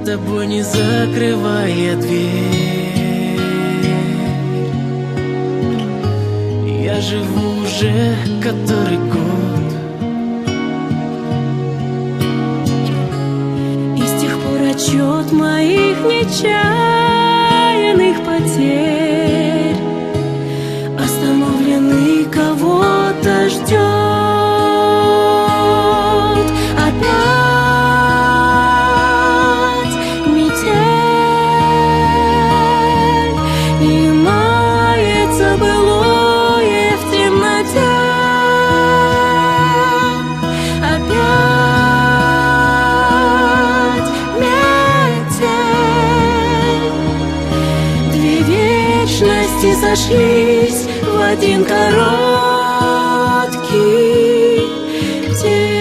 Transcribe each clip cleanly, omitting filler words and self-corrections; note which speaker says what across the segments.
Speaker 1: тобой, не закрывая дверь. Я живу уже который год,
Speaker 2: и с тех пор отчет моих нечаянных потерь остановленный кого-то ждет. Опять метель, и мается былое в темноте. Опять метель, две вечности сошлись в один короткий день.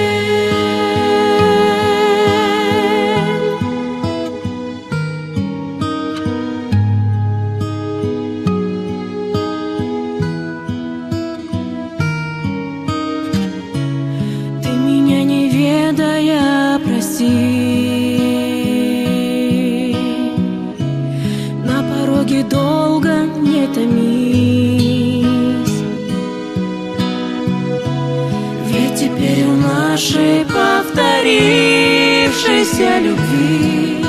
Speaker 2: Ты меня не ведая прости, на пороге долго не томись, ведь теперь у нашей повторившейся любви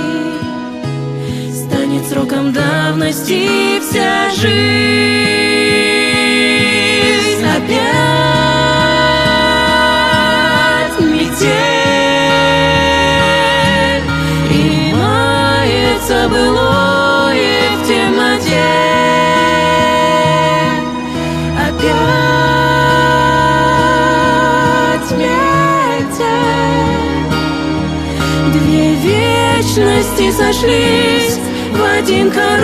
Speaker 2: станет сроком давности вся жизнь. Опять метель, и мается былое в темноте. Опять метель, две вечности сошлись в один короткий